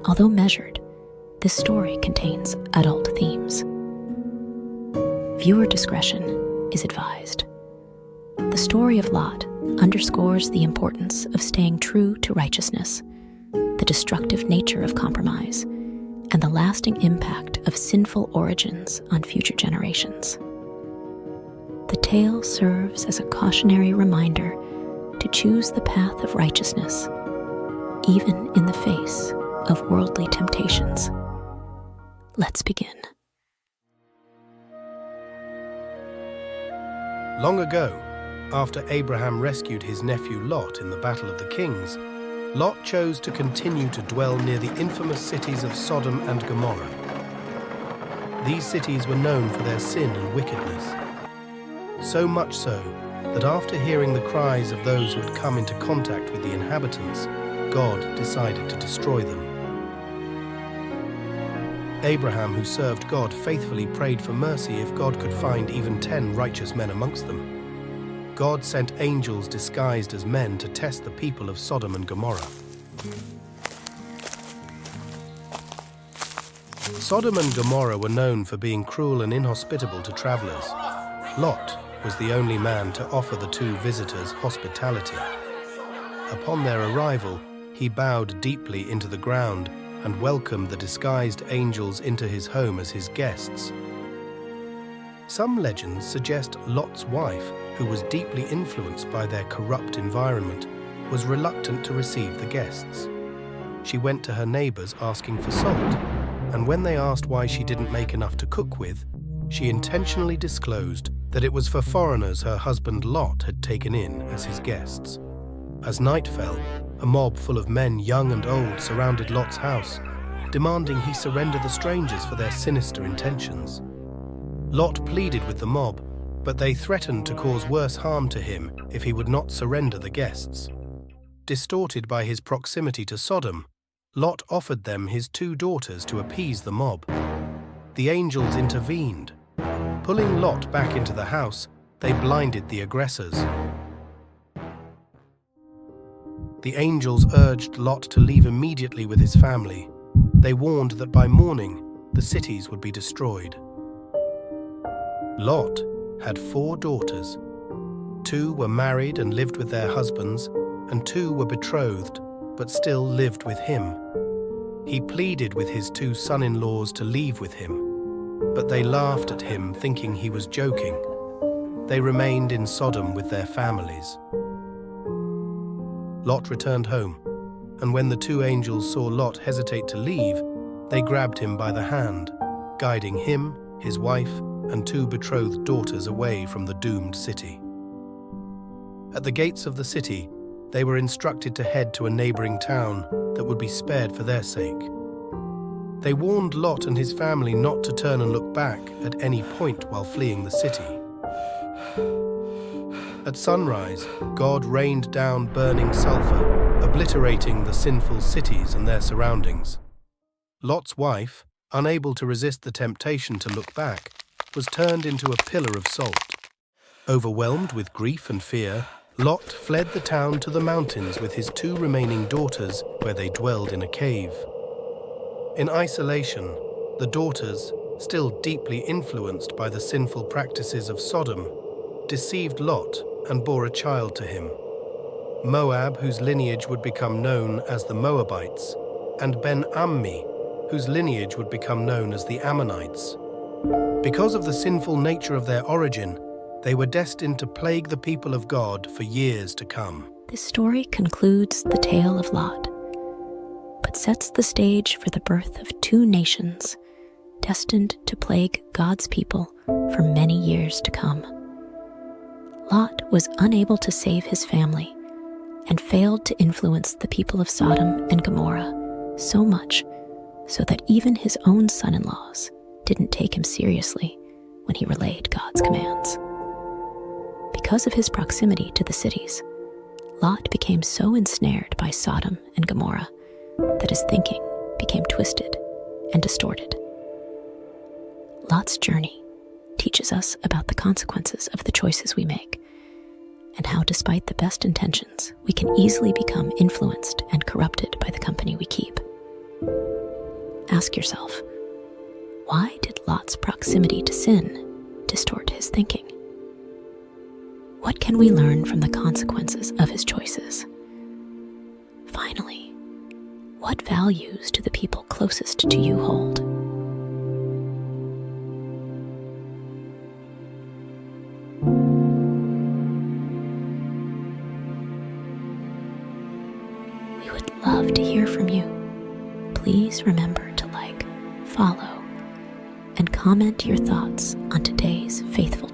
Although measured, this story contains adult themes. Viewer discretion is advised. The story of Lot underscores the importance of staying true to righteousness, the destructive nature of compromise, and the lasting impact of sinful origins on future generations. The tale serves as a cautionary reminder to choose the path of righteousness, even in the face of worldly temptations. Let's begin. Long ago, after Abraham rescued his nephew Lot in the Battle of the Kings, Lot chose to continue to dwell near the infamous cities of Sodom and Gomorrah. These cities were known for their sin and wickedness. So much so that after hearing the cries of those who had come into contact with the inhabitants, God decided to destroy them. Abraham, who served God, faithfully prayed for mercy if God could find even 10 righteous men amongst them. God sent angels disguised as men to test the people of Sodom and Gomorrah. Sodom and Gomorrah were known for being cruel and inhospitable to travelers. Lot was the only man to offer the two visitors hospitality. Upon their arrival, he bowed deeply into the ground and welcomed the disguised angels into his home as his guests. Some legends suggest Lot's wife, who was deeply influenced by their corrupt environment, was reluctant to receive the guests. She went to her neighbors asking for salt, and when they asked why she didn't make enough to cook with, she intentionally disclosed that it was for foreigners her husband Lot had taken in as his guests. As night fell, a mob full of men, young and old, surrounded Lot's house, demanding he surrender the strangers for their sinister intentions. Lot pleaded with the mob, but they threatened to cause worse harm to him if he would not surrender the guests. Distorted by his proximity to Sodom, Lot offered them his 2 daughters to appease the mob. The angels intervened. Pulling Lot back into the house, they blinded the aggressors. The angels urged Lot to leave immediately with his family. They warned that by morning, the cities would be destroyed. Lot had 4 daughters. 2 were married and lived with their husbands, and 2 were betrothed, but still lived with him. He pleaded with his 2 son-in-laws to leave with him, but they laughed at him, thinking he was joking. They remained in Sodom with their families. Lot returned home, and when the 2 angels saw Lot hesitate to leave, they grabbed him by the hand, guiding him, his wife, and 2 betrothed daughters away from the doomed city. At the gates of the city, they were instructed to head to a neighboring town that would be spared for their sake. They warned Lot and his family not to turn and look back at any point while fleeing the city. At sunrise, God rained down burning sulfur, obliterating the sinful cities and their surroundings. Lot's wife, unable to resist the temptation to look back, was turned into a pillar of salt. Overwhelmed with grief and fear, Lot fled the town to the mountains with his 2 remaining daughters, where they dwelled in a cave. In isolation, the daughters, still deeply influenced by the sinful practices of Sodom, deceived Lot and bore a child to him. Moab, whose lineage would become known as the Moabites, and Ben-Ammi, whose lineage would become known as the Ammonites. Because of the sinful nature of their origin, they were destined to plague the people of God for years to come. This story concludes the tale of Lot, but sets the stage for the birth of 2 nations destined to plague God's people for many years to come. Lot was unable to save his family and failed to influence the people of Sodom and Gomorrah so much so that even his own son-in-laws didn't take him seriously when he relayed God's commands. Because of his proximity to the cities, Lot became so ensnared by Sodom and Gomorrah that his thinking became twisted and distorted. Lot's journey teaches us about the consequences of the choices we make, and how despite the best intentions, we can easily become influenced and corrupted by the company we keep. Ask yourself, why did Lot's proximity to sin distort his thinking? What can we learn from the consequences of his choices? Finally, what values do the people closest to you hold? We would love to hear from you. Please remember to like, follow, and comment your thoughts on today's Faithful